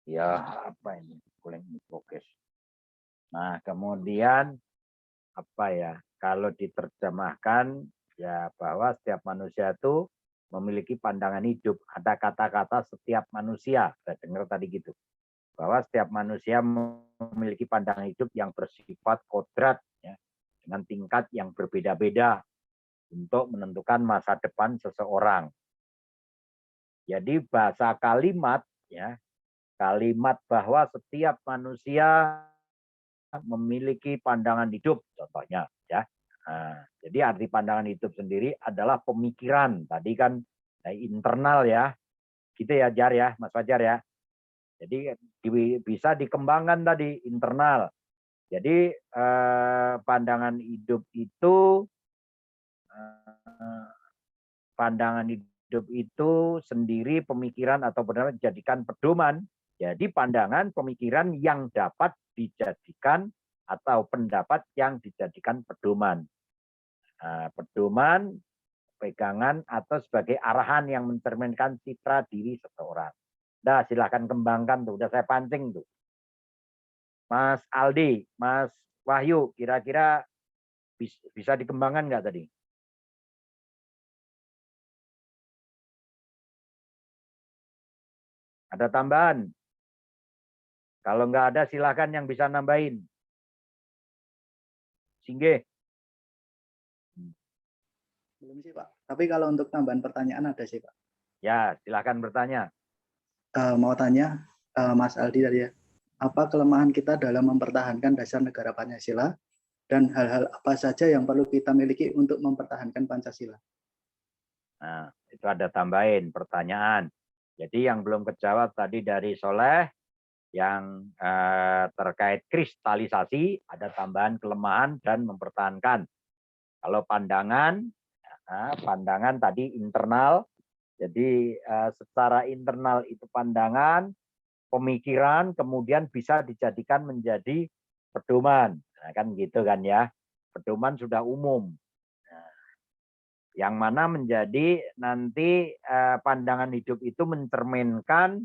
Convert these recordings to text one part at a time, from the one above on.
ya apa ini paling fokus. Nah, kemudian apa ya? Kalau diterjemahkan ya bahwa setiap manusia itu memiliki pandangan hidup. Ada kata-kata setiap manusia. Saya dengar tadi gitu. Bahwa setiap manusia memiliki pandangan hidup yang bersifat kodrat ya, dengan tingkat yang berbeda-beda untuk menentukan masa depan seseorang. Jadi bahasa kalimat ya, kalimat bahwa setiap manusia memiliki pandangan hidup contohnya ya. Nah, jadi arti pandangan hidup sendiri adalah pemikiran. Tadi kan internal ya. Gitu ya Jar ya, Mas Fajar ya. Jadi bisa dikembangkan tadi internal. Jadi pandangan hidup itu pandangan hidup itu sendiri pemikiran atau benar dijadikan pedoman. Jadi pandangan pemikiran yang dapat dijadikan atau pendapat yang dijadikan pedoman. Nah, pedoman, pegangan atau sebagai arahan yang mencerminkan citra diri seseorang. Nah, silahkan kembangkan tuh. Udah saya pancing tuh. Mas Aldi, Mas Wahyu, kira-kira bisa dikembangkan nggak tadi? Ada tambahan? Kalau nggak ada, silahkan yang bisa nambahin. Singgih. Belum sih Pak. Tapi kalau untuk tambahan pertanyaan ada sih Pak. Ya, silahkan bertanya. Mau tanya Mas Aldi tadi ya. Apa kelemahan kita dalam mempertahankan dasar negara Pancasila dan hal-hal apa saja yang perlu kita miliki untuk mempertahankan Pancasila? Nah, itu ada tambahin pertanyaan. Jadi yang belum kejawab tadi dari Soleh, yang terkait kristalisasi, ada tambahan kelemahan dan mempertahankan. Kalau pandangan, pandangan tadi internal, jadi secara internal itu pandangan, pemikiran, kemudian bisa dijadikan menjadi pedoman. Nah, kan gitu kan ya, pedoman sudah umum. Yang mana menjadi nanti pandangan hidup itu mencerminkan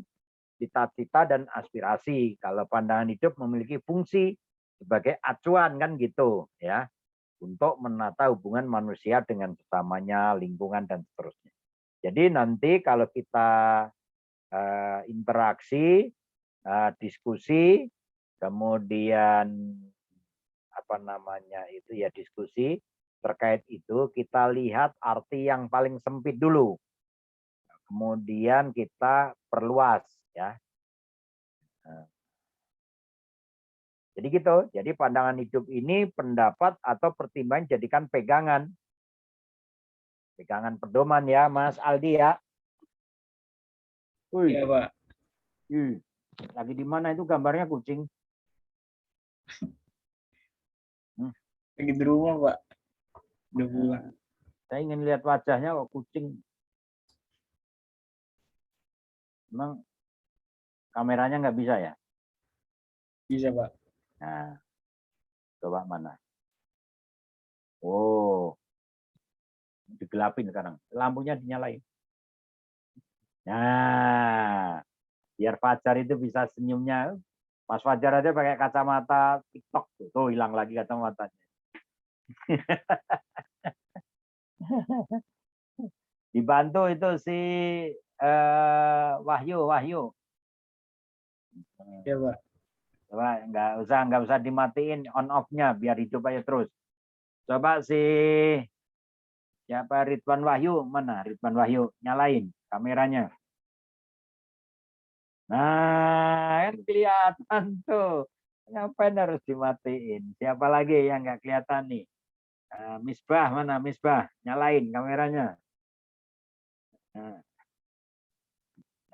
cita-cita dan aspirasi. Kalau pandangan hidup memiliki fungsi sebagai acuan kan gitu ya, untuk menata hubungan manusia dengan sesamanya, lingkungan dan seterusnya. Jadi nanti kalau kita interaksi, diskusi, kemudian apa namanya itu ya diskusi terkait itu, kita lihat arti yang paling sempit dulu. Kemudian kita perluas ya. Jadi gitu. Jadi pandangan hidup ini pendapat atau pertimbangan jadikan pegangan. Pegangan pedoman ya Mas Aldi ya. Iya Pak. Lagi di mana itu gambarnya kucing? Lagi di rumah Pak. Udah pulang. Saya ingin lihat wajahnya kok kucing. Memang kameranya nggak bisa ya? Bisa Pak. Nah, coba mana? Oh, digelapin sekarang. Lampunya dinyalain. Nah, biar Fajar itu bisa senyumnya. Mas Fajar aja pakai kacamata TikTok. Tuh, hilang lagi kacamatanya. Dibantu itu si Wahyu. Iya Pak. Coba nggak usah dimatiin on off-nya biar hidup aja terus. Coba si siapa Ridwan Wahyu, mana Ridwan Wahyu, nyalain kameranya. Nah, kan kelihatan tuh. Ngapain harus dimatiin? Siapa lagi yang nggak kelihatan nih? Misbah mana Misbah? Nyalain kameranya.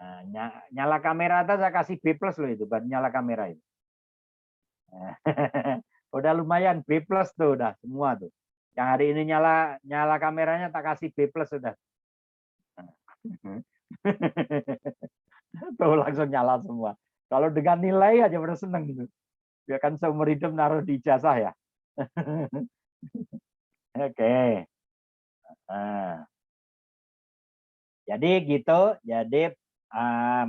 Nah, nyala kamera atas saya kasih B+ loh itu, buat nyala kamera itu. Udah lumayan B+ tuh udah semua tuh. Yang hari ini nyala kameranya tak kasih B+ sudah. Tuh langsung nyala semua. Kalau dengan nilai aja udah seneng gitu. Ya kan seumur hidup naruh di ijazah ya. Oke. Nah. Jadi gitu. Jadi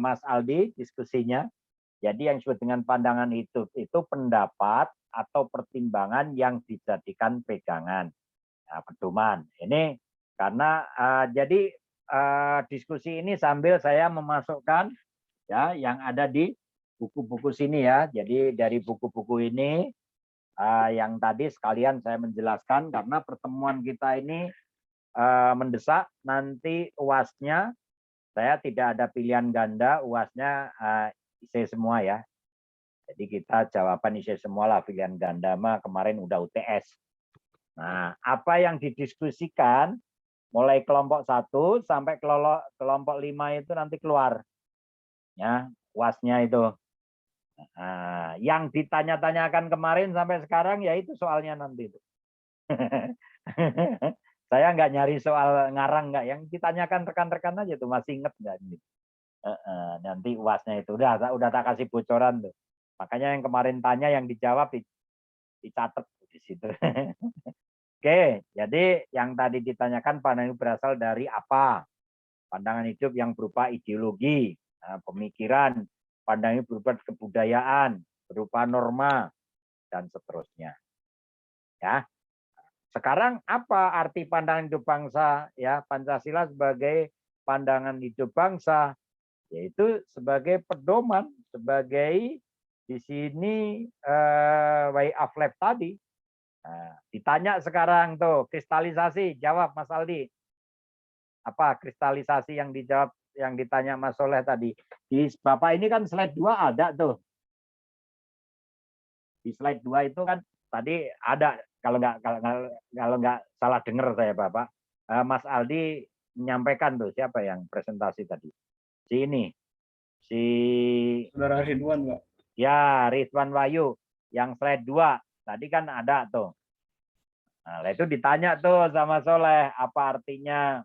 Mas Aldi diskusinya. Jadi yang disebut dengan pandangan hidup itu pendapat atau pertimbangan yang dijadikan pegangan, pedoman. Ini karena jadi diskusi ini sambil saya memasukkan ya yang ada di buku-buku sini ya. Jadi dari buku-buku ini yang tadi sekalian saya menjelaskan karena pertemuan kita ini mendesak, nanti UAS-nya saya tidak ada pilihan ganda, UAS-nya IC semua ya. Jadi kita jawaban IC semua lah, pilihan ganda mah kemarin udah UTS. Nah, apa yang didiskusikan mulai kelompok 1 sampai kelompok 5 itu nanti keluar. Ya, UAS-nya itu. Nah, yang ditanya-tanyakan kemarin sampai sekarang ya itu soalnya nanti itu. Saya nggak nyari soal ngarang nggak, yang ditanyakan rekan-rekan aja tuh masih inget nggak gitu. Nanti UAS-nya itu udah tak kasih bocoran tuh. Makanya yang kemarin tanya yang dijawab dicatat di situ. Oke, jadi yang tadi ditanyakan pandangan berasal dari apa? Pandangan hidup yang berupa ideologi, pemikiran, pandangan berupa kebudayaan, berupa norma dan seterusnya. Ya. Sekarang apa arti pandangan hidup bangsa? Ya, Pancasila sebagai pandangan hidup bangsa, yaitu sebagai pedoman, sebagai di sini way of life tadi. Nah, ditanya sekarang tuh kristalisasi, jawab Mas Aldi. Apa kristalisasi yang dijawab, yang ditanya Mas Soleh tadi? Di Bapak ini kan slide 2 ada tuh. Di slide 2 itu kan tadi ada, kalau nggak salah dengar saya Bapak, Mas Aldi menyampaikan tuh, siapa yang presentasi tadi? Si ini, si Saudara Ridwan, Pak. ya Ridwan Wahyu, yang slide 2 tadi kan ada tuh. Nah, itu ditanya tuh sama Soleh, apa artinya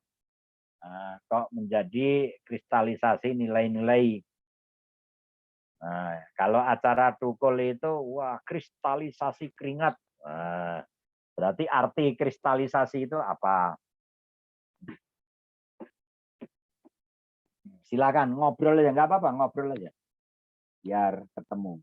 kok menjadi kristalisasi nilai-nilai. Nah, kalau acara tukul itu, wah kristalisasi keringat. Nah, berarti arti kristalisasi itu apa? Silakan ngobrol aja, nggak apa-apa, ngobrol aja, biar ketemu.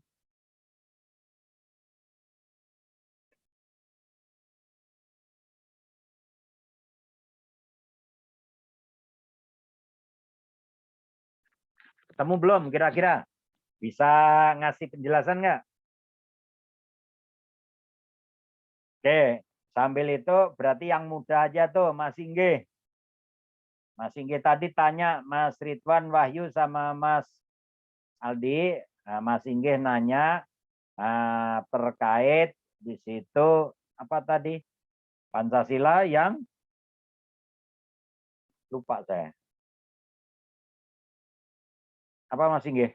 Ketemu belum kira-kira? Bisa ngasih penjelasan nggak? Oke, sambil itu berarti yang muda aja tuh, Mas Inggih. Mas Inggih tadi tanya Mas Ridwan Wahyu sama Mas Aldi. Nah, Mas Inggih nanya terkait di situ apa tadi? Pancasila yang lupa saya. Apa Mas Inggih?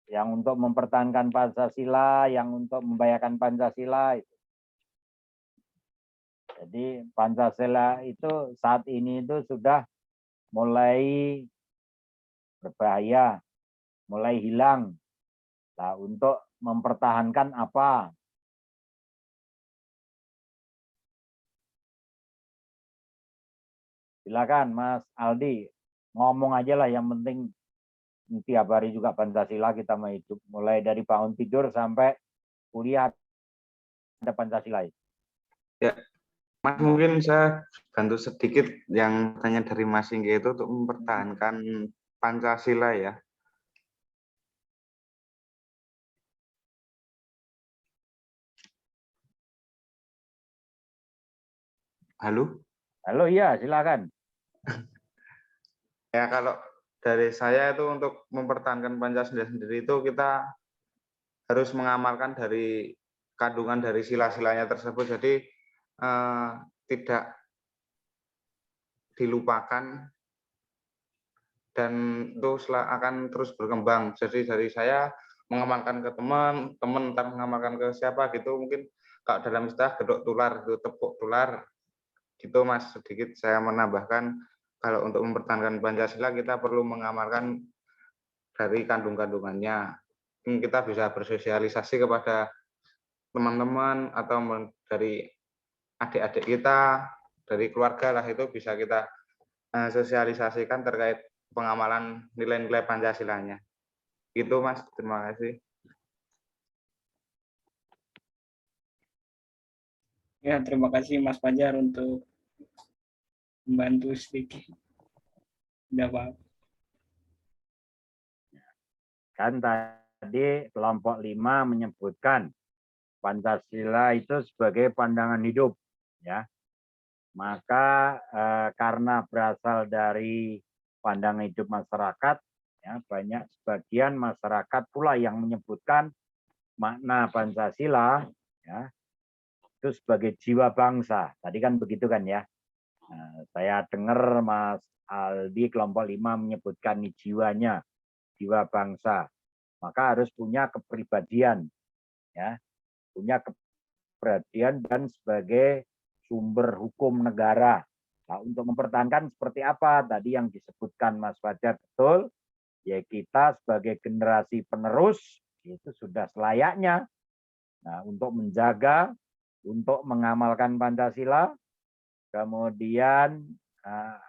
Yang untuk mempertahankan Pancasila, yang untuk membahayakan Pancasila. Jadi Pancasila itu saat ini itu sudah mulai berbahaya, mulai hilang. Nah, untuk mempertahankan apa? Silakan Mas Aldi, ngomong aja lah, yang penting tiap hari juga Pancasila kita mau hidup. Mulai dari bangun tidur sampai kuliah ada Pancasila. Ya, Mas, mungkin saya bantu sedikit yang tanya dari Mas Inggih itu untuk mempertahankan Pancasila ya. Halo? Halo, iya silakan. Ya, kalau dari saya itu untuk mempertahankan Pancasila sendiri itu kita harus mengamalkan dari kandungan dari sila-silanya tersebut. Jadi tidak dilupakan dan itu akan terus berkembang. Jadi dari saya mengamalkan ke teman, teman ntar mengamalkan ke siapa gitu, mungkin kalau dalam istilah gedok tular, itu tepuk tular gitu Mas. Sedikit saya menambahkan, kalau untuk mempertahankan Pancasila kita perlu mengamalkan dari kandung-kandungannya. Kita bisa bersosialisasi kepada teman-teman atau dari adik-adik kita dari keluarga lah itu bisa kita sosialisasikan terkait pengamalan nilai-nilai Pancasilanya. Gitu Mas, terima kasih. Ya, terima kasih Mas Fajar untuk membantu sedikit. Tidak apa-apa. Kan tadi kelompok 5 menyebutkan Pancasila itu sebagai pandangan hidup, ya. Maka karena berasal dari pandangan hidup masyarakat, ya, banyak sebagian masyarakat pula yang menyebutkan makna Pancasila, ya, itu sebagai jiwa bangsa. Tadi kan begitu kan ya. Nah, saya dengar Mas Aldi kelompok 5 menyebutkan ini jiwanya, jiwa bangsa. Maka harus punya kepribadian, ya, punya kepribadian dan sebagai sumber hukum negara. Nah, untuk mempertahankan seperti apa tadi yang disebutkan Mas Fajar betul, ya kita sebagai generasi penerus itu sudah selayaknya. Nah, untuk menjaga, untuk mengamalkan Pancasila, kemudian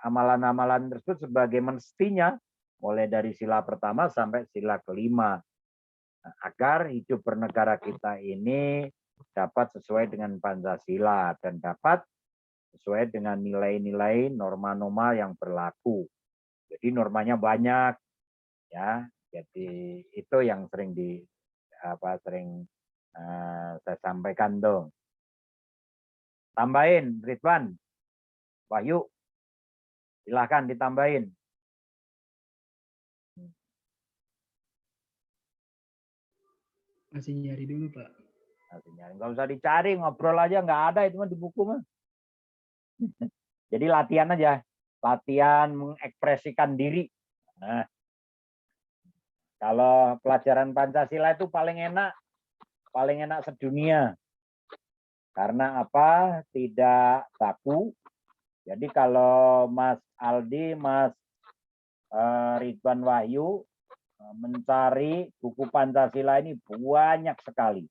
amalan-amalan tersebut sebagai mestinya, mulai dari sila pertama sampai sila kelima, agar hidup bernegara kita ini dapat sesuai dengan Pancasila dan dapat sesuai dengan nilai-nilai norma-norma yang berlaku. Jadi normanya banyak, ya. Jadi itu yang sering saya sampaikan dong. Tambahin, Ridwan, Wahyu, silahkan ditambahin. Masih nyari dulu, Pak. Nggak usah dicari, ngobrol aja, nggak ada itu mah di buku mah. Jadi latihan aja, latihan mengekspresikan diri. Nah, kalau pelajaran Pancasila itu paling enak sedunia. Karena apa? Tidak baku. Jadi kalau Mas Aldi, Mas Ridwan Wahyu mencari buku Pancasila ini banyak sekali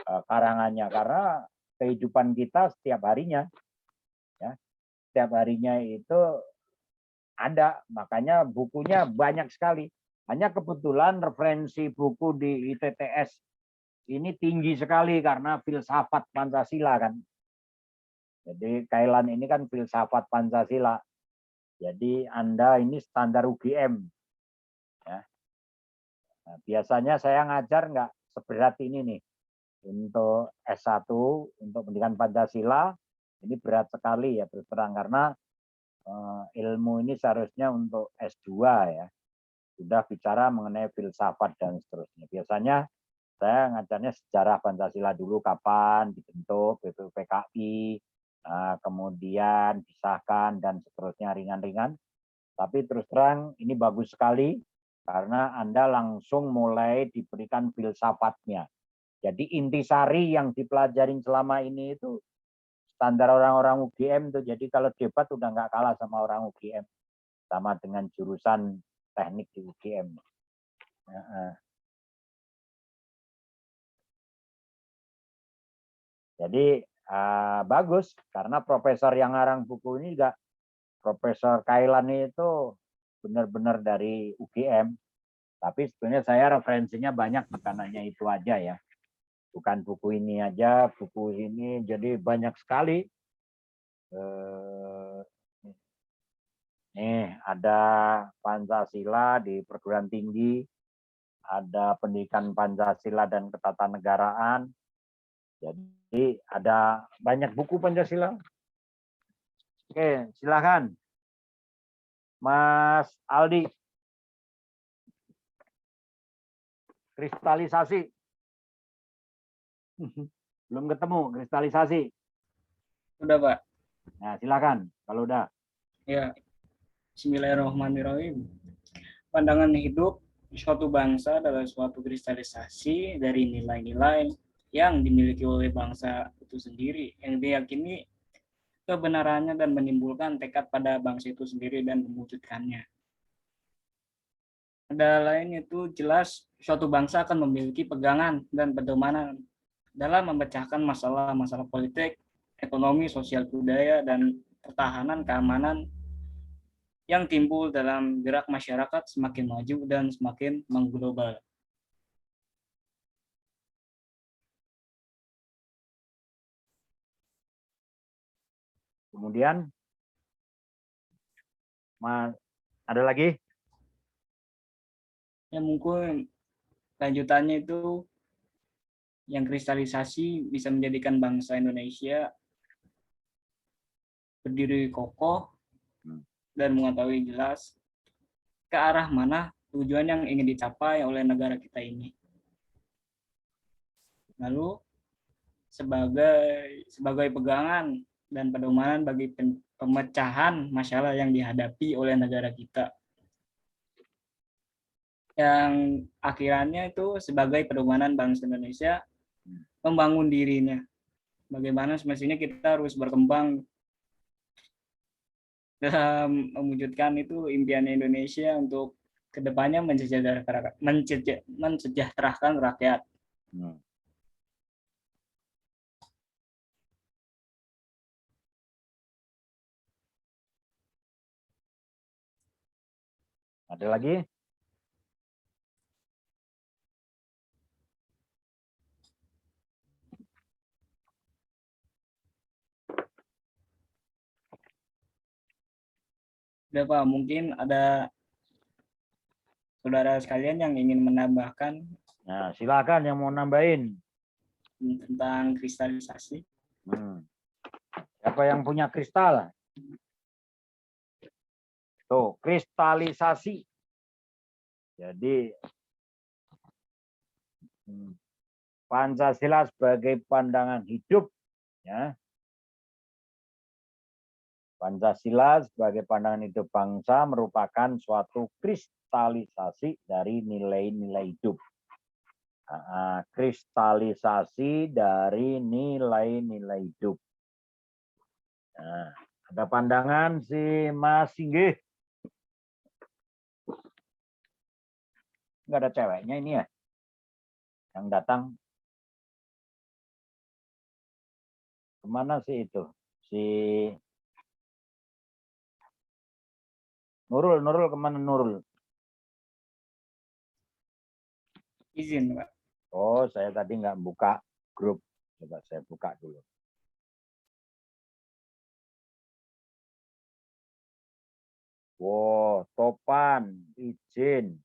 karangannya, karena kehidupan kita setiap harinya, ya, setiap harinya itu ada, makanya bukunya banyak sekali. Hanya kebetulan referensi buku di ITTS ini tinggi sekali karena filsafat Pancasila kan. Jadi Kailan ini kan filsafat Pancasila. Jadi Anda ini standar UGM. Ya. Nah, biasanya saya ngajar nggak seberat ini nih. Untuk S1, untuk pendidikan Pancasila, ini berat sekali ya terus terang. Karena ilmu ini seharusnya untuk S2 ya. Sudah bicara mengenai filsafat dan seterusnya. Biasanya saya ngajarnya sejarah Pancasila dulu, kapan dibentuk BPUPKI, kemudian disahkan dan seterusnya, ringan-ringan. Tapi terus terang ini bagus sekali karena Anda langsung mulai diberikan filsafatnya. Jadi intisari yang dipelajarin selama ini itu standar orang-orang UGM tuh. Jadi kalau debat udah nggak kalah sama orang UGM, sama dengan jurusan teknik di UGM. Jadi bagus karena profesor yang ngarang buku ini juga Profesor Kailan itu benar-benar dari UGM. Tapi sebenarnya saya referensinya banyak, bukan hanya itu aja ya. Bukan buku ini aja, buku ini jadi banyak sekali. Nih ada Pancasila di perguruan tinggi, ada pendidikan Pancasila dan ketatanegaraan. Jadi ada banyak buku Pancasila. Oke, silakan. Mas Aldi. Kristalisasi. Belum ketemu kristalisasi. Sudah, Pak. Nah, silakan kalau udah. Ya. Bismillahirrahmanirrahim. Pandangan hidup suatu bangsa adalah suatu kristalisasi dari nilai-nilai yang dimiliki oleh bangsa itu sendiri, yang diyakini kebenarannya dan menimbulkan tekad pada bangsa itu sendiri dan mewujudkannya. Ada lain itu jelas suatu bangsa akan memiliki pegangan dan pedoman dalam memecahkan masalah-masalah politik, ekonomi, sosial, budaya, dan pertahanan, keamanan yang timbul dalam gerak masyarakat semakin maju dan semakin mengglobal. Kemudian ada lagi? Ya mungkin lanjutannya itu yang kristalisasi bisa menjadikan bangsa Indonesia berdiri kokoh dan mengetahui jelas ke arah mana tujuan yang ingin dicapai oleh negara kita ini. Lalu sebagai pegangan dan pedoman bagi pemecahan masalah yang dihadapi oleh negara kita. Yang akhirannya itu sebagai pedoman bangsa Indonesia membangun dirinya. Bagaimana semestinya kita harus berkembang dalam mewujudkan itu impian Indonesia untuk kedepannya mensejahterakan rakyat. Ada lagi? Udah Pak, mungkin ada saudara sekalian yang ingin menambahkan Nah, silakan yang mau nambahin. tentang kristalisasi. Siapa yang punya kristal? Tuh, kristalisasi. Jadi Pancasila sebagai pandangan hidup, ya. Pancasila sebagai pandangan hidup bangsa merupakan suatu kristalisasi dari nilai-nilai hidup. Kristalisasi dari nilai-nilai hidup. Nah, ada pandangan si Mas Singgih. Nggak ada ceweknya ini ya? Yang datang. Kemana sih itu? Si Nurul kemana Nurul? Izin, Pak. Oh, saya tadi nggak buka grup. Coba saya buka dulu. Wow, Topan, izin.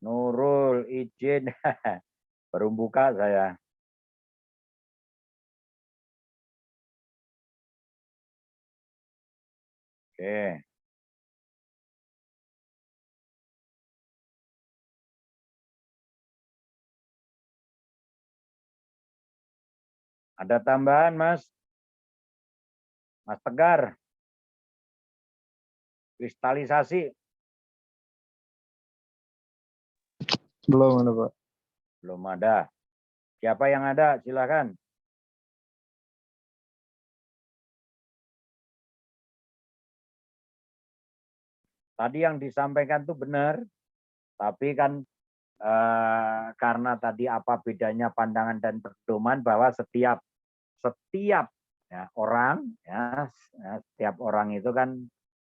Nurul, izin. Baru buka saya. Oke. Ada tambahan, Mas? Mas Tegar. Kristalisasi. Belum ada, Pak. Belum ada. Siapa yang ada? Silakan. Tadi yang disampaikan itu benar, tapi kan karena tadi apa bedanya pandangan dan pedoman bahwa setiap ya, orang, ya, setiap orang itu kan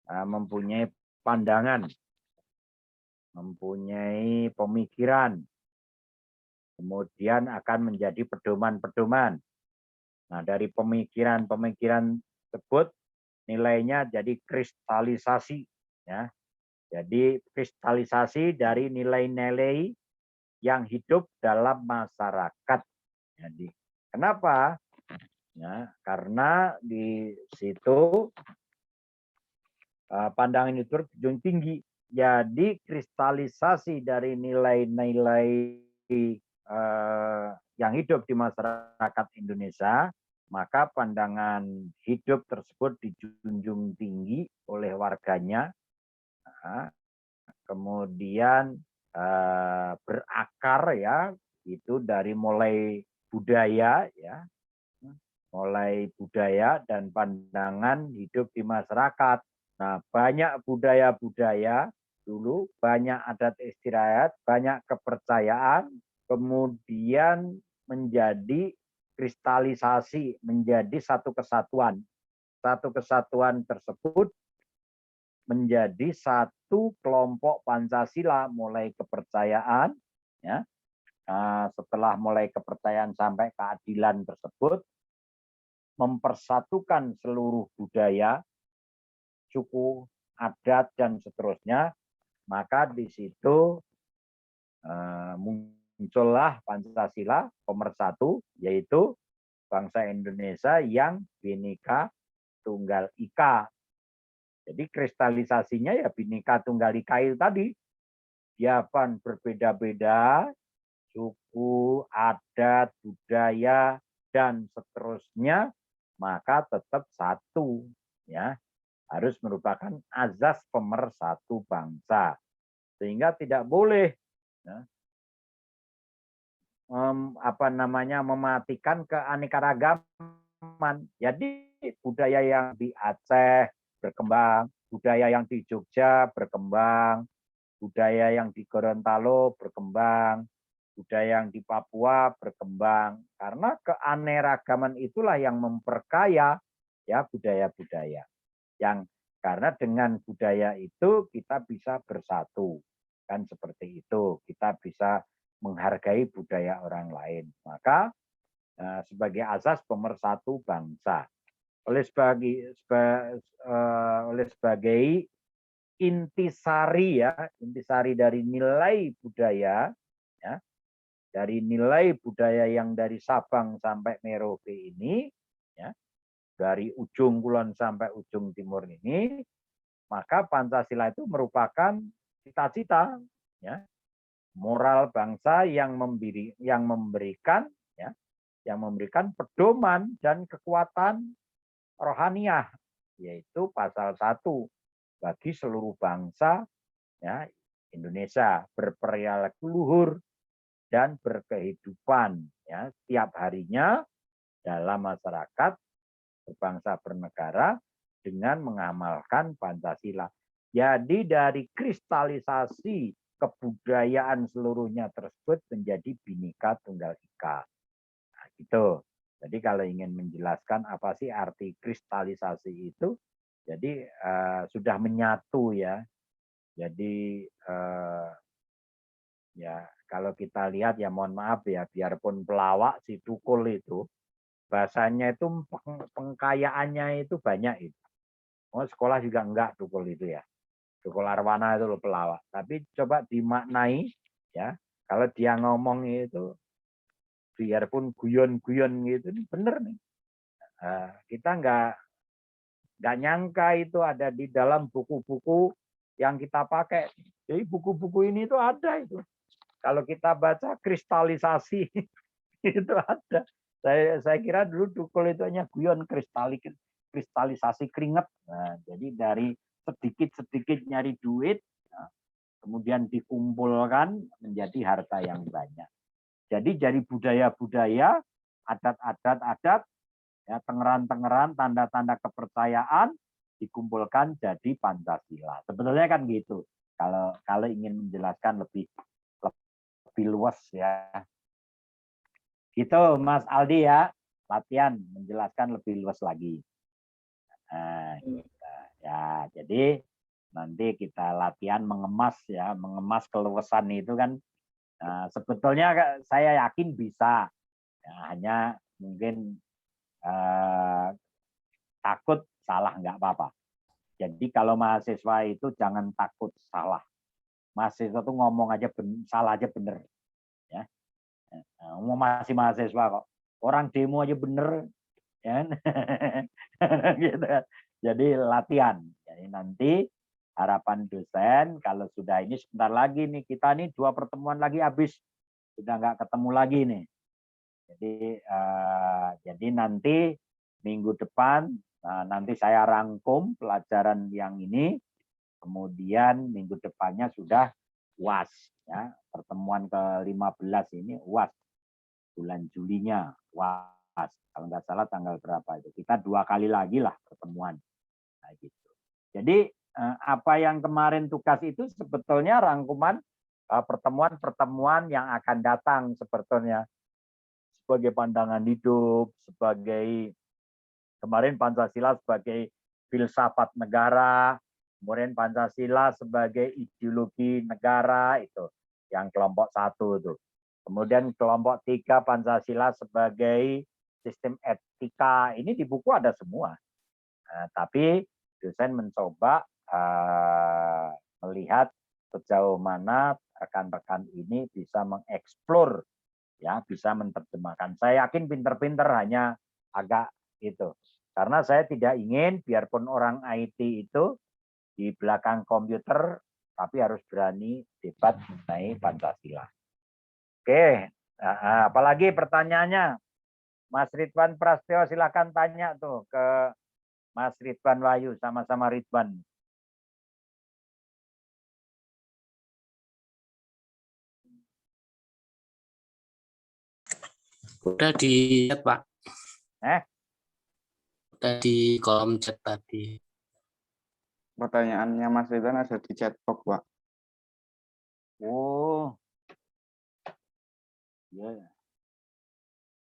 mempunyai pandangan, mempunyai pemikiran, kemudian akan menjadi pedoman-pedoman. Nah, dari pemikiran-pemikiran tersebut nilainya jadi kristalisasi, ya. Jadi kristalisasi dari nilai-nilai yang hidup dalam masyarakat. Jadi kenapa? Ya, karena di situ pandangan itu berjunjung tinggi. Jadi kristalisasi dari nilai-nilai yang hidup di masyarakat Indonesia, maka pandangan hidup tersebut dijunjung tinggi oleh warganya. Kemudian berakar, ya, itu dari mulai budaya, ya, mulai budaya dan pandangan hidup di masyarakat. Nah, banyak budaya-budaya dulu, banyak adat istiadat, banyak kepercayaan, kemudian menjadi kristalisasi, menjadi satu kesatuan. satu kesatuan tersebut menjadi satu kelompok Pancasila, mulai kepercayaan, ya. Setelah mulai kepercayaan sampai keadilan tersebut, mempersatukan seluruh budaya, suku, adat, dan seterusnya, maka di situ muncullah Pancasila pemersatu, yaitu bangsa Indonesia yang Bhinneka Tunggal Ika. Jadi kristalisasinya ya Bhinneka Tunggal Ika itu tadi. Biarpun berbeda-beda, suku, adat, budaya, dan seterusnya, maka tetap satu. Ya, harus merupakan azas pemersatu bangsa. Sehingga tidak boleh ya, mematikan keanekaragaman. Jadi budaya yang di Aceh berkembang, budaya yang di Jogja berkembang, budaya yang di Gorontalo berkembang, budaya yang di Papua berkembang. Karena keanekaragaman itulah yang memperkaya ya budaya-budaya. Yang karena dengan budaya itu kita bisa bersatu. Kan seperti itu. Kita bisa menghargai budaya orang lain. Maka sebagai asas pemersatu bangsa. Oleh sebagai intisari ya, intisari dari nilai budaya ya, dari nilai budaya yang dari Sabang sampai Merauke ini ya, dari ujung kulon sampai ujung timur ini, maka Pancasila itu merupakan cita-cita ya, moral bangsa yang memberikan ya, yang memberikan pedoman dan kekuatan rohaniah, yaitu pasal 1 bagi seluruh bangsa ya, Indonesia berperilaku luhur dan berkehidupan ya, setiap harinya dalam masyarakat berbangsa bernegara dengan mengamalkan Pancasila. Jadi dari kristalisasi kebudayaan seluruhnya tersebut menjadi Bhinneka Tunggal Ika. Nah, gitu. Jadi kalau ingin menjelaskan apa sih arti kristalisasi itu, jadi sudah menyatu ya. Jadi ya kalau kita lihat ya mohon maaf ya, biarpun pelawak si Tukul itu bahasanya itu pengkayaannya itu banyak itu. Oh, sekolah juga enggak Tukul itu ya. Tukul Arwana itu loh pelawak. Tapi coba dimaknai ya, kalau dia ngomong itu biarpun guyon-guyon gitu, ini bener nih. Kita nggak nyangka itu ada di dalam buku-buku yang kita pakai. Jadi buku-buku ini itu ada itu. Kalau kita baca kristalisasi itu ada. Saya kira dulu Tukul itu hanya guyon kristalisasi keringat. Nah, jadi dari sedikit-sedikit nyari duit, kemudian dikumpulkan menjadi harta yang banyak. Jadi dari budaya-budaya, adat-adat, ya, tengeran-tengeran, tanda-tanda kepercayaan dikumpulkan jadi Pancasila. Sebetulnya kan gitu. Kalau ingin menjelaskan lebih luas ya. Gitu Mas Aldi ya, latihan menjelaskan lebih luas lagi. Nah, ya, jadi nanti kita latihan mengemas ya, mengemas keluasan itu kan. Sebetulnya saya yakin bisa, ya, hanya mungkin takut salah nggak apa-apa. Jadi kalau mahasiswa itu jangan takut salah. Mahasiswa itu ngomong aja salah aja bener, ya. Masih mahasiswa kok. Orang demo aja bener, ya. Gitu. Jadi latihan. Jadi nanti harapan dosen kalau sudah ini sebentar lagi nih kita nih 2 pertemuan lagi habis, sudah nggak ketemu lagi nih. Jadi nanti minggu depan nanti saya rangkum pelajaran yang ini, kemudian minggu depannya sudah UAS ya, pertemuan ke-15 ini UAS bulan Julinya UAS, kalau nggak salah tanggal berapa itu, kita 2 kali lagi lah pertemuan. Nah, gitu. Jadi apa yang kemarin tugas itu sebetulnya rangkuman pertemuan-pertemuan yang akan datang sebetulnya sebagai pandangan hidup, sebagai Kemarin Pancasila sebagai filsafat negara, kemudian Pancasila sebagai ideologi negara, itu yang kelompok 1 itu. Kemudian kelompok 3 Pancasila sebagai sistem etika. Ini di buku ada semua. Nah, tapi dosen mencoba melihat sejauh mana rekan-rekan ini bisa mengeksplor, ya, bisa menerjemahkan. Saya yakin pinter-pinter, hanya agak itu. Karena saya tidak ingin biarpun orang IT itu di belakang komputer, tapi harus berani debat mengenai Pancasila. Oke, apalagi pertanyaannya? Mas Ridwan Prasetyo, silakan tanya tuh ke Mas Ridwan Wahyu, sama-sama Ridwan. Udah di chat, Pak. Udah di kolom chat tadi. Pertanyaannya Mas Ridwan ada di chat box, Pak. Oh, ya.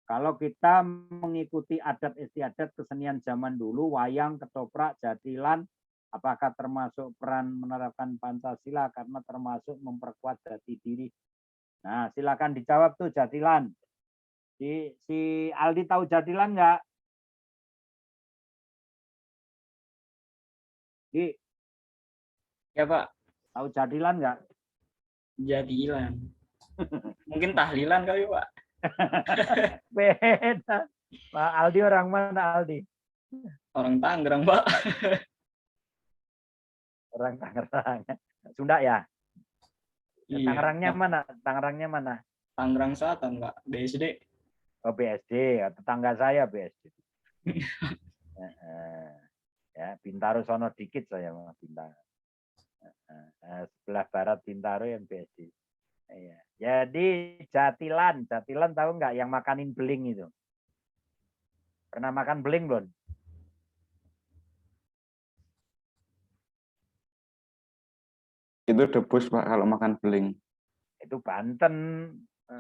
Kalau kita mengikuti adat istiadat kesenian zaman dulu, wayang, ketoprak, jatilan, apakah termasuk peran menerapkan Pancasila karena termasuk memperkuat jati diri? Nah, silakan dijawab tuh jatilan. Si Aldi tahu jatilan nggak? Di, Ya Pak, tahu jatilan nggak? jadilan. Mungkin tahlilan kali Pak. Beda. Pak Aldi orang mana Aldi? Orang Tangerang Pak. Orang Tangerang. Sunda ya? Iya. Tangerangnya mana? Tangerangnya mana? Tangerang Selatan Pak, BSD. Oh, BSD, tetangga saya BSD. Ya, Bintaro sono dikit saya mau Bintaro. Sebelah barat Bintaro yang BSD. Iya. Jadi jatilan tahu nggak yang makanin beling itu? Pernah makan beling belum? Itu debus, Pak, kalau makan beling. Itu Banten.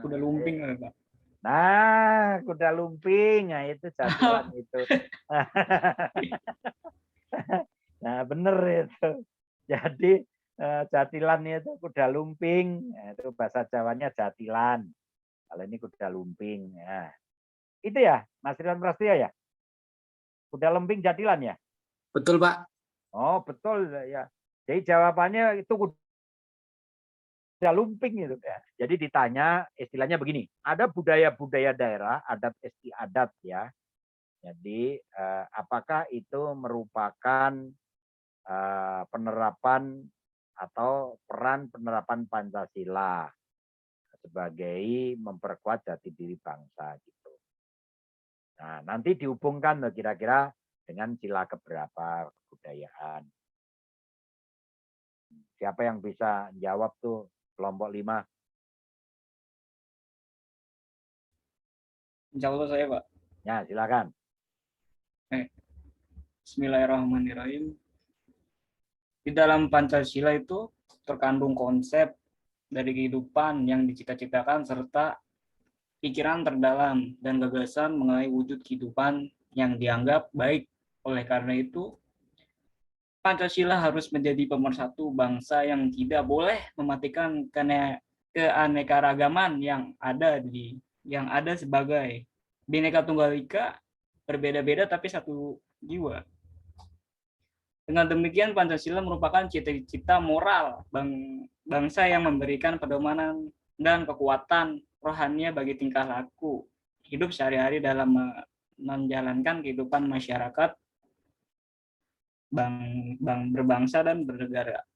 Udah lumping kali Pak. Nah, kuda lumping, nah itu jatilan itu. Nah, bener itu. Jadi jatilan itu kuda lumping, nah, itu bahasa Jawanya jatilan. Kalau ini kuda lumping. Nah, itu ya, Mas Ridwan Prasetyo ya? Kuda lumping jatilan ya? Betul, Pak. Oh, betul ya. Jadi jawabannya itu kuda lumping itu ya. Jadi ditanya istilahnya begini, ada budaya-budaya daerah, adat istiadat ya. Jadi apakah itu merupakan penerapan atau peran penerapan Pancasila sebagai memperkuat jati diri bangsa gitu. Nah, nanti dihubungkan kira-kira dengan sila keberapa kebudayaan. Siapa yang bisa jawab tuh kelompok 5? Insya Allah saya Pak. Ya, silakan. Bismillahirrahmanirrahim. Di dalam Pancasila itu terkandung konsep dari kehidupan yang dicita-citakan serta pikiran terdalam dan gagasan mengenai wujud kehidupan yang dianggap baik. Oleh karena itu, Pancasila harus menjadi pemersatu bangsa yang tidak boleh mematikan keanekaragaman yang ada sebagai Bhinneka Tunggal Ika, berbeda-beda tapi satu jiwa. Dengan demikian, Pancasila merupakan cita-cita moral bangsa yang memberikan pedoman dan kekuatan rohaninya bagi tingkah laku hidup sehari-hari dalam menjalankan kehidupan masyarakat berbangsa dan bernegara.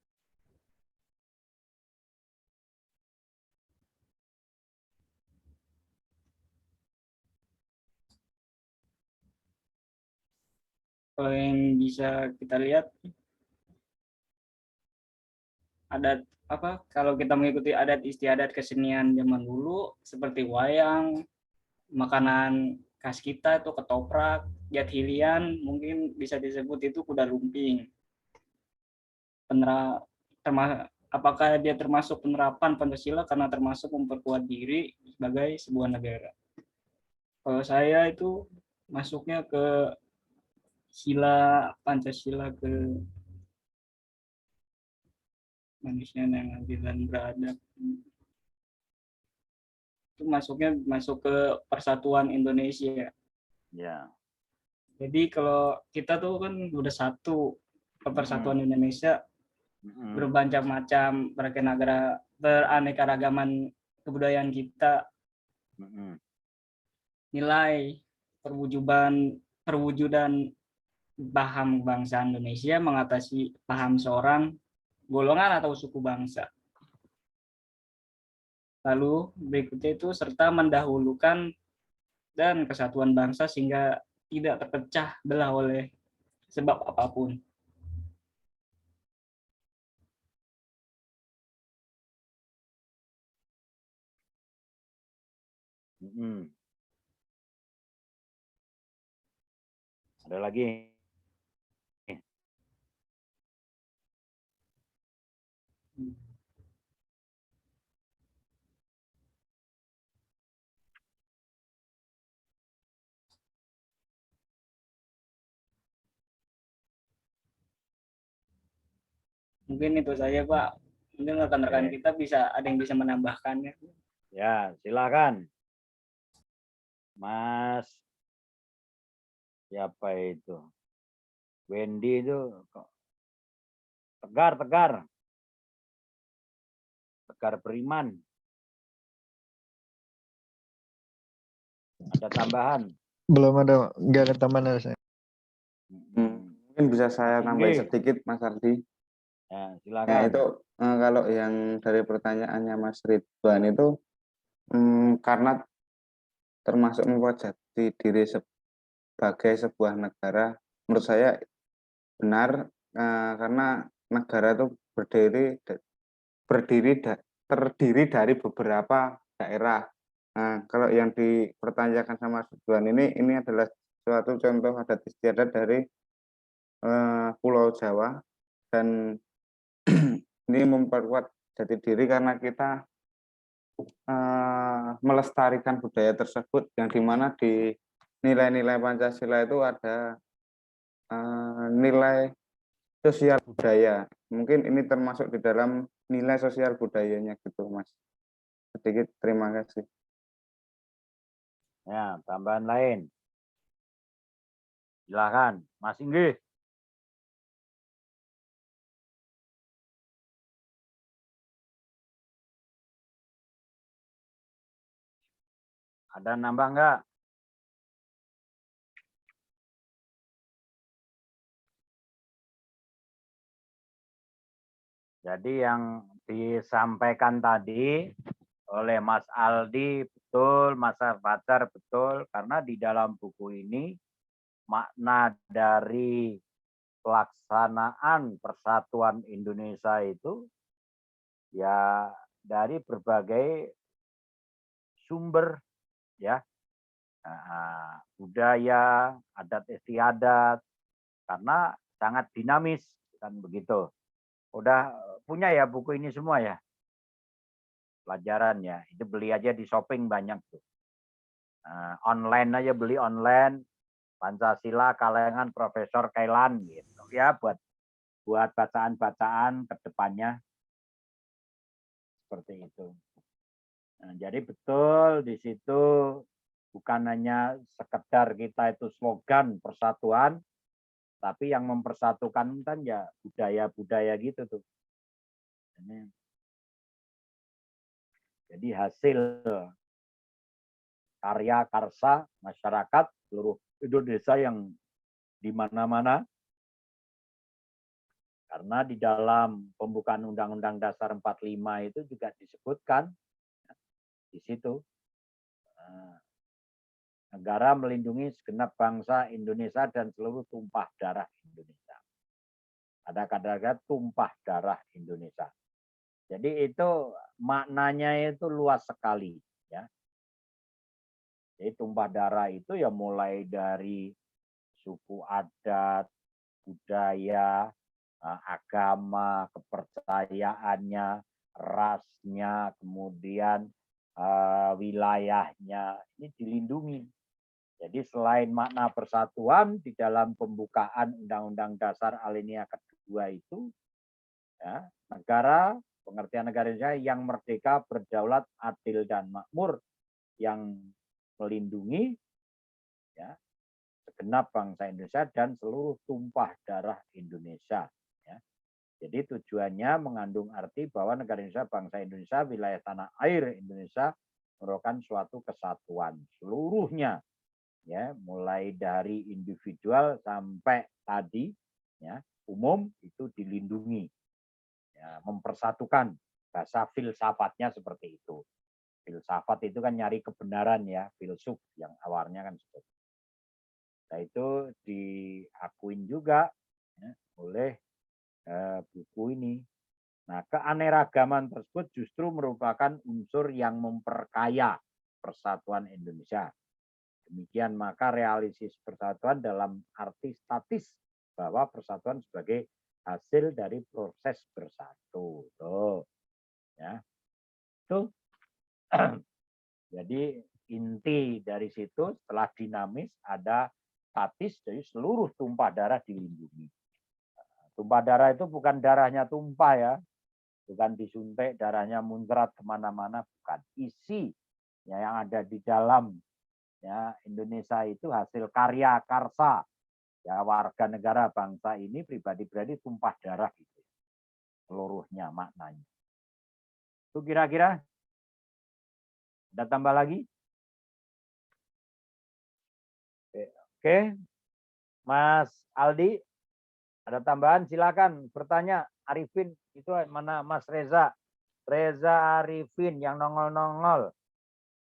Kalau yang bisa kita lihat, adat apa? Kalau kita mengikuti adat istiadat kesenian zaman dulu seperti wayang, makanan khas kita itu ketoprak, jatilian, mungkin bisa disebut itu kuda lumping. Apakah dia termasuk penerapan Pancasila karena termasuk memperkuat diri sebagai sebuah negara? Kalau saya itu masuknya ke sila Pancasila ke manusia yang adil dan beradab. Itu masuk ke persatuan Indonesia. Ya. Jadi kalau kita tuh kan udah satu, persatuan Indonesia bermacam-macam beraneka-ragaman kebudayaan kita, nilai perwujudan paham bangsa Indonesia mengatasi paham seorang golongan atau suku bangsa. Lalu berikutnya itu serta mendahulukan dan kesatuan bangsa sehingga tidak terpecah belah oleh sebab apapun. Ada lagi? Mungkin itu saja, Pak. Mungkin rekan-rekan kita ada yang bisa menambahkannya. Ya, silakan. Mas, siapa itu? Wendy itu Tegar Beriman. Ada tambahan? Belum ada, nggak ada tambahan saya. Mungkin bisa saya tambahin sedikit, Mas Ardi. Ya, silakan. Ya, itu kalau yang dari pertanyaannya Mas Ridwan itu karena termasuk memperjati diri sebagai sebuah negara, menurut saya benar, karena negara itu terdiri dari beberapa daerah. Nah, kalau yang dipertanyakan sama Mas Ridwan ini adalah suatu contoh adat istiadat dari Pulau Jawa, dan ini memperkuat jati diri karena kita melestarikan budaya tersebut, yang dimana di nilai-nilai Pancasila itu ada nilai sosial budaya. Mungkin ini termasuk di dalam nilai sosial budayanya gitu, Mas. Sedikit, terima kasih. Ya, tambahan lain. Silakan, Mas Inggih. Ada nambah enggak? Jadi yang disampaikan tadi oleh Mas Aldi betul, Mas Fajar betul, karena di dalam buku ini makna dari pelaksanaan persatuan Indonesia itu ya dari berbagai sumber, ya, budaya, adat istiadat, karena sangat dinamis, kan begitu. Udah punya ya buku ini semua ya, pelajaran ya, itu beli aja di shopping banyak tuh. Online aja, beli online, Pancasila kalengan Profesor Kailan gitu ya, buat bacaan-bacaan ke depannya seperti itu. Nah, jadi betul di situ bukan hanya sekedar kita itu slogan persatuan, tapi yang mempersatukan kan ya budaya-budaya gitu tuh. Jadi hasil karya karsa masyarakat seluruh Indonesia yang di mana-mana, karena di dalam pembukaan Undang-Undang Dasar 45 itu juga disebutkan di situ negara melindungi segenap bangsa Indonesia dan seluruh tumpah darah Indonesia. Ada kata-kata tumpah darah Indonesia. Jadi itu maknanya itu luas sekali, ya. Jadi tumpah darah itu ya mulai dari suku adat, budaya, agama, kepercayaannya, rasnya, kemudian wilayahnya ini dilindungi. Jadi selain makna persatuan di dalam pembukaan Undang-Undang Dasar alinea kedua itu, ya, negara, pengertian negara Indonesia yang merdeka, berdaulat, adil dan makmur, yang melindungi ya segenap bangsa Indonesia dan seluruh tumpah darah Indonesia. Ya. Jadi tujuannya mengandung arti bahwa negara Indonesia, bangsa Indonesia, wilayah tanah air Indonesia merupakan suatu kesatuan seluruhnya, ya, mulai dari individual sampai tadi, ya, umum itu dilindungi, ya, mempersatukan. Bahasa filsafatnya seperti itu. Filsafat itu kan nyari kebenaran, ya, filsuf yang awalnya kan seperti itu. Nah, itu diakuin juga ya, oleh buku ini. Nah, keanekaragaman tersebut justru merupakan unsur yang memperkaya persatuan Indonesia. Demikian maka realistis persatuan dalam arti statis bahwa persatuan sebagai hasil dari proses bersatu. Tuh. Ya. Tuh. Jadi inti dari situ setelah dinamis ada statis, jadi seluruh tumpah darah dilindungi. Tumpah darah itu bukan darahnya tumpah ya, bukan disuntik darahnya muncrat kemana-mana, bukan. Isi ya, yang ada di dalam ya Indonesia itu hasil karya karsa ya warga negara bangsa ini, pribadi-pribadi tumpah darah gitu, seluruhnya maknanya. Itu kira-kira ada tambah lagi? Oke, Mas Aldi, ada tambahan? Silakan bertanya. Arifin itu mana? Mas Reza, Reza Arifin yang nongol-nongol.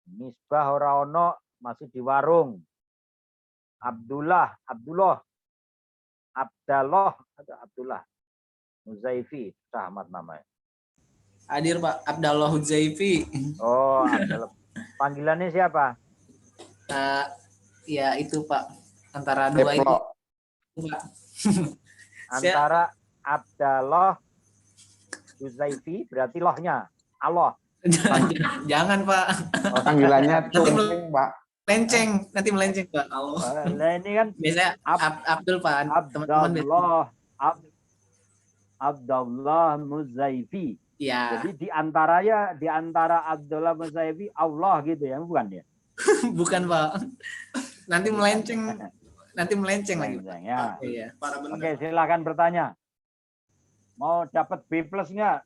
Misbah ora ono, masih di warung. Abdullah atau Abdullah Muzaifi, Ahmad namanya. Hadir Pak Abdallah Huzaifi. Oh, Abdullah. Panggilannya siapa? Ya itu Pak, antara dua itu Pak. Antara Abdallah Huzaifi berarti lohnya Allah. Jangan Pak. Oh, Panggilannya Nanti Cungkung, Pak. melenceng, nanti melenceng Pak. nah ini kan Biasanya Abdul Pak. Teman-teman Abdullah Muzaifi. ya. Jadi di antara Abdullah Muzaifi Allah gitu ya, bukan ya? Bukan Pak. Nanti melenceng lagi Pak. Ya. Iya. Oke, silakan bertanya. Mau dapat B+ nggak?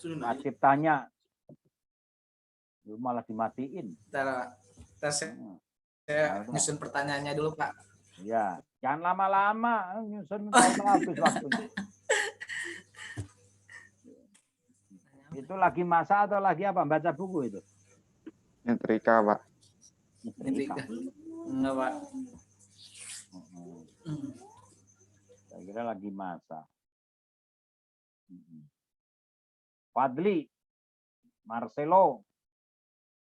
Wajib tanya. Lu malah dimatiin. Saya nyusun pertanyaannya dulu Pak. Ya, jangan lama-lama. Nyusun habis waktu. Itu lagi masak atau lagi apa? Baca buku itu? Nyetrika, Pak. Enggak Pak. Saya kira lagi masak. Fadli, Marcelo,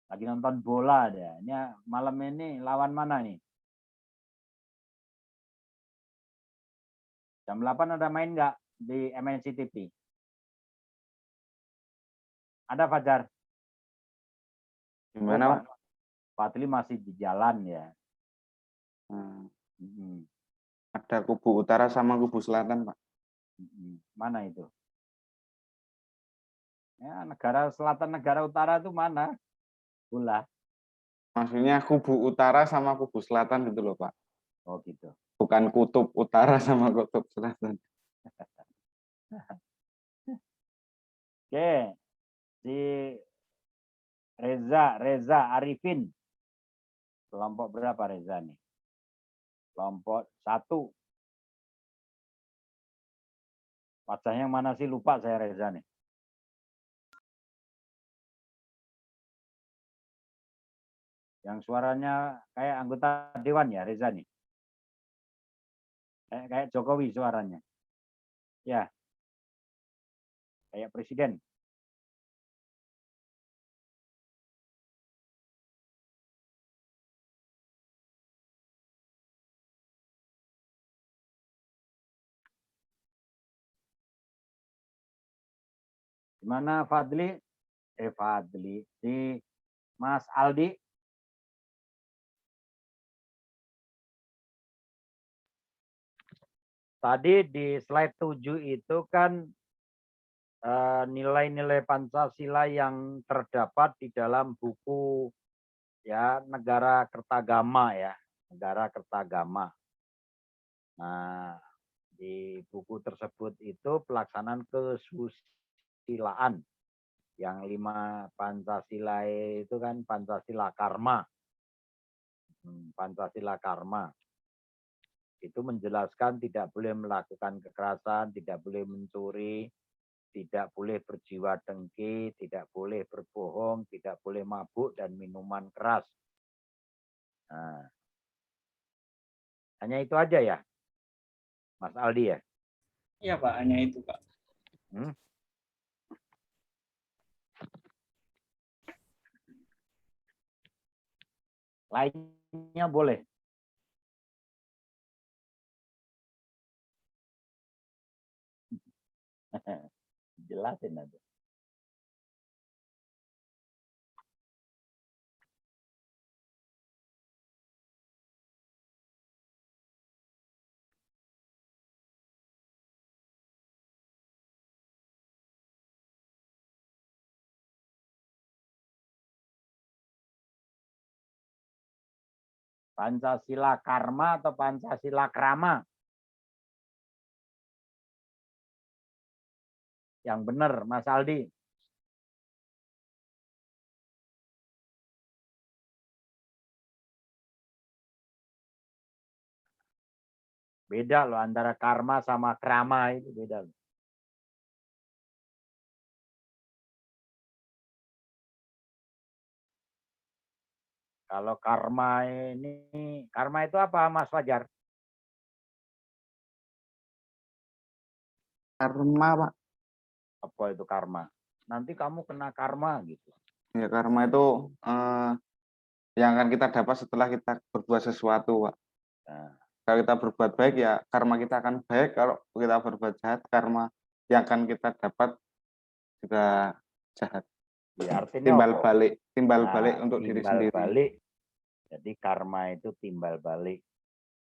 lagi nonton bola dia. Ini malam ini lawan mana nih? Jam 8 ada main nggak di MNC TV? Ada Fajar? Gimana, Pak? Fadli masih di jalan ya. Ada kubu utara sama kubu selatan, Pak. Mana itu? Ya, negara selatan, negara utara itu mana? Bola. Maksudnya kubu utara sama kubu selatan gitu loh, Pak. Oh gitu. Bukan kutub utara sama kutub selatan. Oke. Si Reza Arifin. Kelompok berapa Reza nih? Kelompok 1. Wajahnya mana sih? Lupa saya Reza nih. Yang suaranya kayak anggota dewan ya Reza nih. Kayak Jokowi suaranya. Ya. Kayak presiden. Gimana Fadli? Fadli. Si Mas Aldi. tadi di slide 7 itu kan nilai-nilai Pancasila yang terdapat di dalam buku ya Negara Kertagama ya, Negara Kertagama. Nah, di buku tersebut itu pelaksanaan kesusilaan yang 5 Pancasila itu kan Pancasila Karma. Pancasila Karma itu menjelaskan tidak boleh melakukan kekerasan, tidak boleh mencuri, tidak boleh berjiwa dengki, tidak boleh berbohong, tidak boleh mabuk dan minuman keras. Nah, hanya itu aja ya, Mas Aldi ya? Iya Pak, hanya itu Pak. Lainnya boleh. Jelasin aja. Pancasila Karma atau Pancasila Krama? Yang benar, Mas Aldi. Beda loh antara karma sama krama itu beda loh. Kalau karma itu apa Mas Fajar? Karma, Pak. Apa itu karma? Nanti kamu kena karma gitu. Ya, karma itu yang akan kita dapat setelah kita berbuat sesuatu, Pak. Nah, kalau kita berbuat baik ya karma kita akan baik, kalau kita berbuat jahat karma yang akan kita dapat juga jahat. ya artinya timbal balik untuk diri timbal sendiri. balik. Jadi karma itu timbal balik.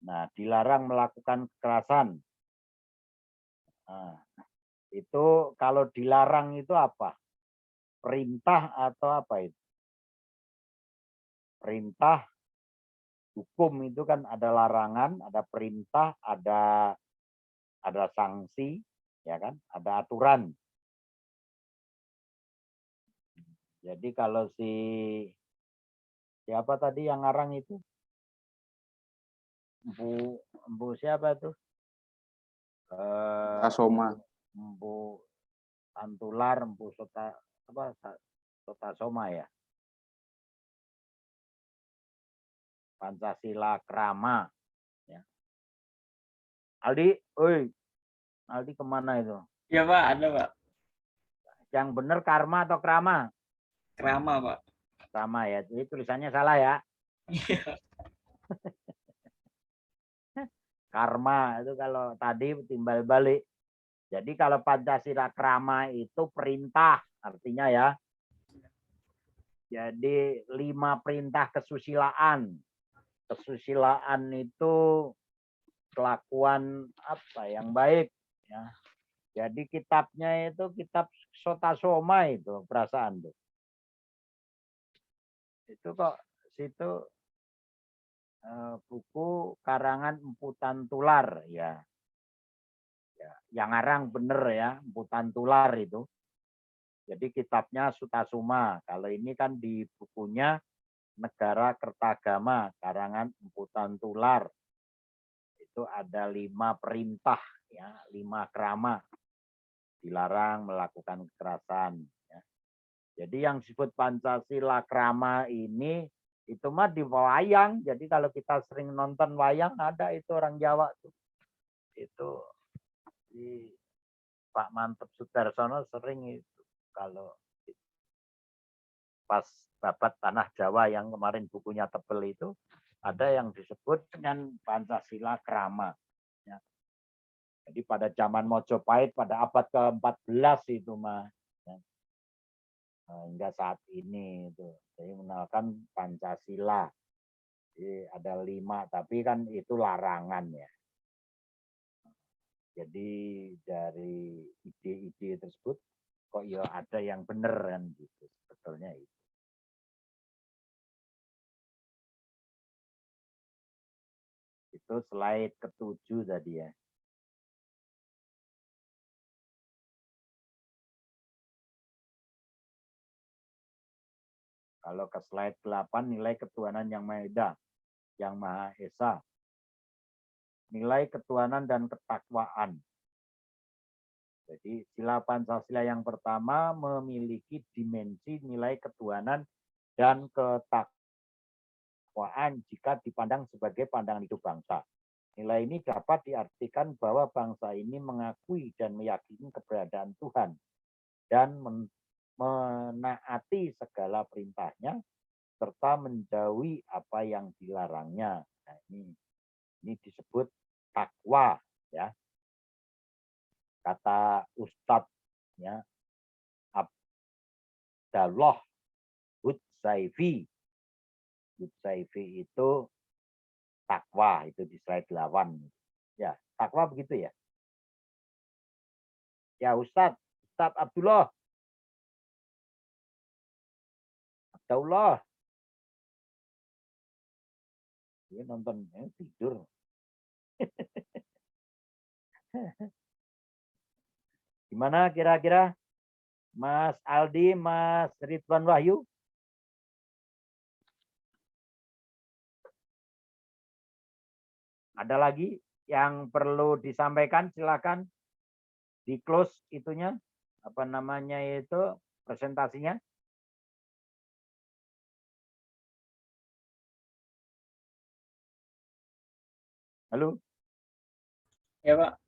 Nah, dilarang melakukan kekerasan. Nah, itu kalau dilarang itu apa? Perintah atau apa itu? Perintah, hukum itu kan ada larangan, ada perintah, ada sanksi, ya kan? Ada aturan. Jadi kalau siapa tadi yang ngarang itu? Empu siapa tuh? Tasoma. Empu Tantular, Empu Sotasoma ya. Pancasila Krama. Ya. Aldi, Aldi kemana itu? Iya Pak, ada Pak. Yang benar karma atau krama? Krama Pak. Krama ya, jadi tulisannya salah ya. Karma itu kalau tadi timbal balik. Jadi kalau Pancasila Krama itu perintah artinya ya. Jadi 5 perintah kesusilaan. Kesusilaan itu kelakuan apa yang baik ya. Jadi kitabnya itu kitab Sotasoma itu perasaan tuh. Itu kok situ buku karangan Empu Tantular ya. Yang ngarang bener ya, Empu Tantular itu. Jadi kitabnya Sutasoma. Kalau ini kan di bukunya Negara Kertagama karangan Empu Tantular. Itu ada 5 perintah ya, 5 krama. Dilarang melakukan kekerasan ya. Jadi yang disebut Pancasila Krama ini itu mah di wayang. Jadi kalau kita sering nonton wayang ada itu orang Jawa tuh. Itu di Pak Mantep Sudarsono sering itu kalau pas babat tanah Jawa yang kemarin bukunya tebel itu ada yang disebut dengan Pancasila Krama. Ya. Jadi pada zaman Mojopahit pada abad ke-14 itu mah ya. Hingga saat ini itu jadi mengenalkan Pancasila. Jadi ada 5 tapi kan itu larangan ya. Jadi dari ide-ide tersebut kok ya ada yang benar kan gitu sebetulnya itu. Itu slide ke-7 tadi ya. Kalau ke slide 8 nilai ketuhanan yang Maha yang Maha Esa. Nilai ketuhanan dan ketakwaan. Jadi sila Pancasila yang pertama memiliki dimensi nilai ketuhanan dan ketakwaan jika dipandang sebagai pandangan hidup bangsa. Nilai ini dapat diartikan bahwa bangsa ini mengakui dan meyakini keberadaan Tuhan dan menaati segala perintahnya serta menjauhi apa yang dilarangnya. Nah, ini disebut takwa ya. Kata Ustadz ya, Abdallah Hutsaifi. Hutsaifi itu takwa, itu di slide 8. Ya, takwa begitu ya. Ya Ustadz Abdullah. Dia nonton tidur. Gimana kira-kira Mas Aldi, Mas Ridwan Wahyu? Ada lagi yang perlu disampaikan? Silakan di close itunya, apa namanya itu presentasinya. Halo? Ya Pak.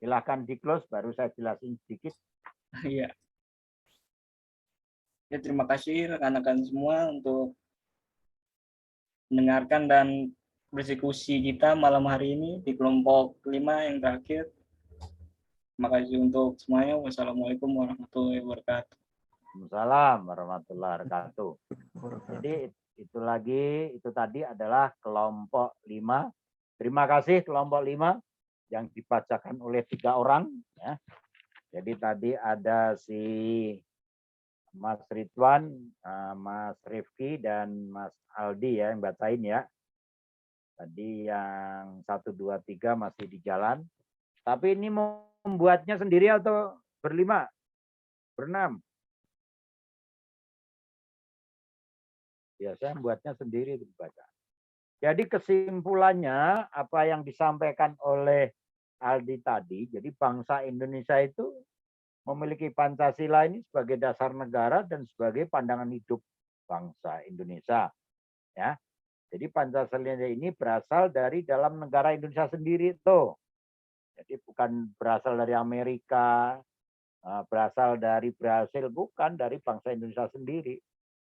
Silakan di close, baru saya jelasin sedikit. Iya. Ya, terima kasih rekan-rekan semua untuk mendengarkan dan berdiskusi kita malam hari ini di kelompok 5 yang terakhir. Terima kasih untuk semuanya. Wassalamualaikum warahmatullahi wabarakatuh. Waalaikumsalam warahmatullahi wabarakatuh. Jadi itu tadi adalah kelompok 5. Terima kasih kelompok 5 yang dibacakan oleh 3 orang ya. Jadi tadi ada si Mas Ridwan, Mas Rifki dan Mas Aldi ya yang bacain ya. Tadi yang 1, 2, 3 masih di jalan. Tapi ini mau membuatnya sendiri atau berlima? Berenam? Ya, saya membuatnya sendiri dibaca. Jadi kesimpulannya apa yang disampaikan oleh Aldi tadi, jadi bangsa Indonesia itu memiliki Pancasila ini sebagai dasar negara dan sebagai pandangan hidup bangsa Indonesia. Ya, jadi Pancasila ini berasal dari dalam negara Indonesia sendiri tuh. Jadi bukan berasal dari Amerika, berasal dari Brasil, bukan, dari bangsa Indonesia sendiri.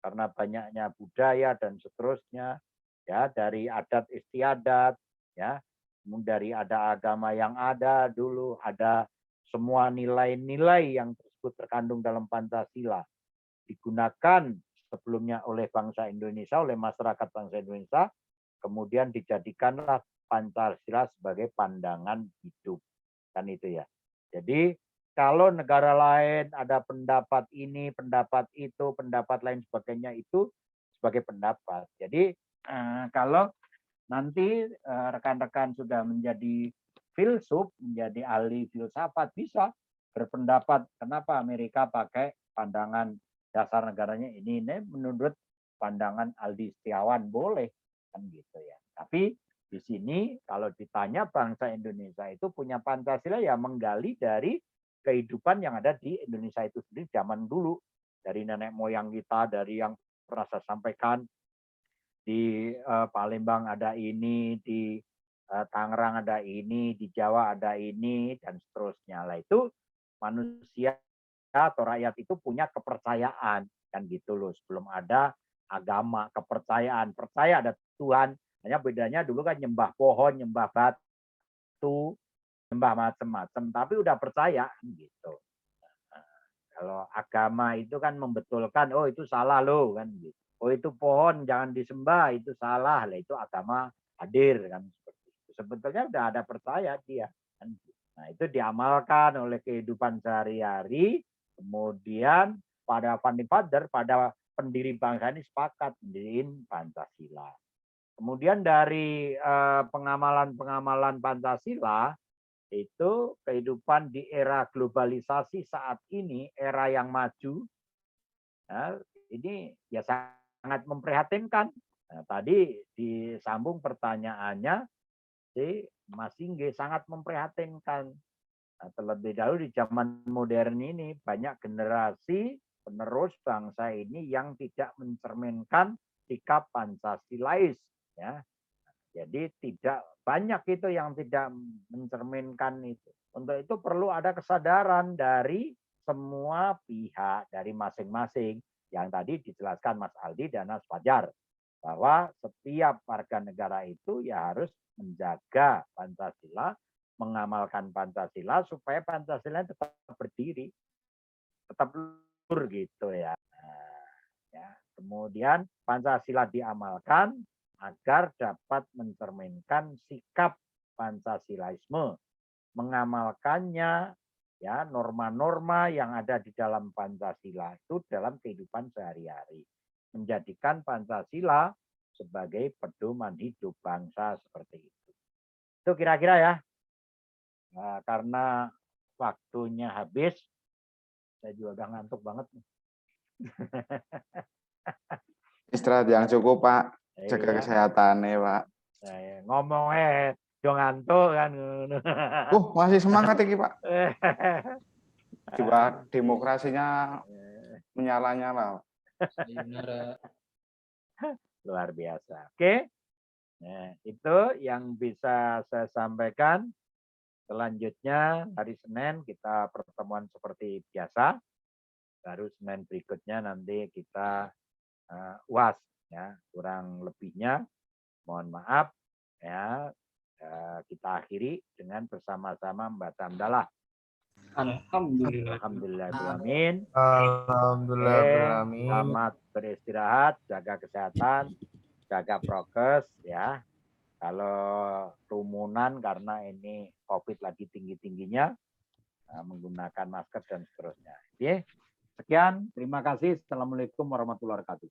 Karena banyaknya budaya dan seterusnya, ya, dari adat istiadat, ya, dari ada agama yang ada dulu, ada semua nilai-nilai yang tersebut terkandung dalam Pancasila digunakan sebelumnya oleh bangsa Indonesia, oleh masyarakat bangsa Indonesia, kemudian dijadikanlah Pancasila sebagai pandangan hidup, kan itu ya. Jadi kalau negara lain ada pendapat ini, pendapat itu, pendapat lain sebagainya itu sebagai pendapat. Jadi kalau nanti rekan-rekan sudah menjadi filsuf, menjadi ahli filsafat, bisa berpendapat kenapa Amerika pakai pandangan dasar negaranya ini menurut pandangan Aldi Setiawan, boleh kan gitu ya. Tapi di sini kalau ditanya bangsa Indonesia itu punya Pancasila ya menggali dari kehidupan yang ada di Indonesia itu sendiri zaman dulu, dari nenek moyang kita, dari yang pernah saya sampaikan di Palembang ada ini, di Tangerang ada ini, di Jawa ada ini, dan seterusnya. Lah itu manusia atau rakyat itu punya kepercayaan, kan gitu loh. Sebelum ada agama, kepercayaan, percaya ada Tuhan. Hanya bedanya dulu kan nyembah pohon, nyembah batu, nyembah macam-macam, tapi udah percaya gitu. Kalau agama itu kan membetulkan, oh itu salah loh kan gitu. Oh itu pohon jangan disembah, itu salah lah, itu agama hadir kan seperti itu. Sebetulnya udah ada percaya dia kan. Nah, itu diamalkan oleh kehidupan sehari-hari. Kemudian pada founding father, pada pendiri bangsa ini sepakat mendirikan Pancasila. Kemudian dari pengamalan-pengamalan Pancasila, itu kehidupan di era globalisasi saat ini, era yang maju, ya, ini ya sangat memprihatinkan. Nah, tadi disambung pertanyaannya, si Mas Ingge, sangat memprihatinkan. Nah, terlebih dahulu di zaman modern ini banyak generasi penerus bangsa ini yang tidak mencerminkan sikap Pancasilais, ya. Jadi tidak banyak itu yang tidak mencerminkan itu. Untuk itu perlu ada kesadaran dari semua pihak, dari masing-masing. Yang tadi dijelaskan Mas Aldi dan Mas Fajar. Bahwa setiap warga negara itu ya harus menjaga Pancasila, mengamalkan Pancasila supaya Pancasila tetap berdiri, tetap luhur gitu ya. Nah, ya. Kemudian Pancasila diamalkan agar dapat mencerminkan sikap Pancasilaisme, mengamalkannya, ya, norma-norma yang ada di dalam Pancasila itu dalam kehidupan sehari-hari, menjadikan Pancasila sebagai pedoman hidup bangsa seperti itu. Itu kira-kira ya. Nah, karena waktunya habis, saya juga udah ngantuk banget. Istirahat yang cukup, Pak. Jaga Iya. kesehatan ya, Pak. Saya ngomong udah ngantuk kan. Masih semangat iki, Pak. Coba demokrasinya menyala-nyala. Luar biasa. Oke. Nah, itu yang bisa saya sampaikan. Selanjutnya hari Senin kita pertemuan seperti biasa. Baru Senin berikutnya nanti kita UAS, ya. Kurang lebihnya mohon maaf, ya. Kita akhiri dengan bersama-sama membaca hamdalah. Alhamdulillah. Alhamdulillahirrahmanirrahim. Alhamdulillahirrahmanirrahim. Selamat beristirahat, jaga kesehatan, jaga prokes ya. Kalau kerumunan karena ini COVID lagi tinggi-tingginya, menggunakan masker dan seterusnya. Oke. Sekian, terima kasih. Assalamualaikum warahmatullahi wabarakatuh.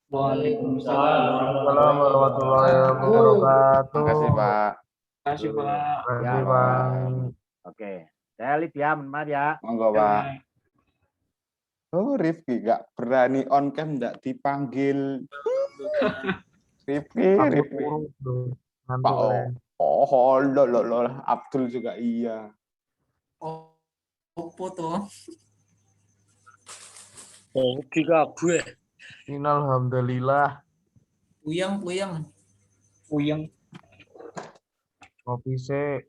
Waalaikumsalam. Assalamualaikum warahmatullahi wabarakatuh. Terima kasih, Pak. Terima kasih, Pak. Terima kasih, Pak. Oke, saya lihat ya, maaf ya. Monggo, Pak. Oh, Rifki nggak berani on cam, nggak dipanggil. Rifki. Ngantuk Pak ya. lo, Abdul juga iya. Opo tuh? Juga gue. Alhamdulillah. Puyeng. Puyeng. Ngopi sih.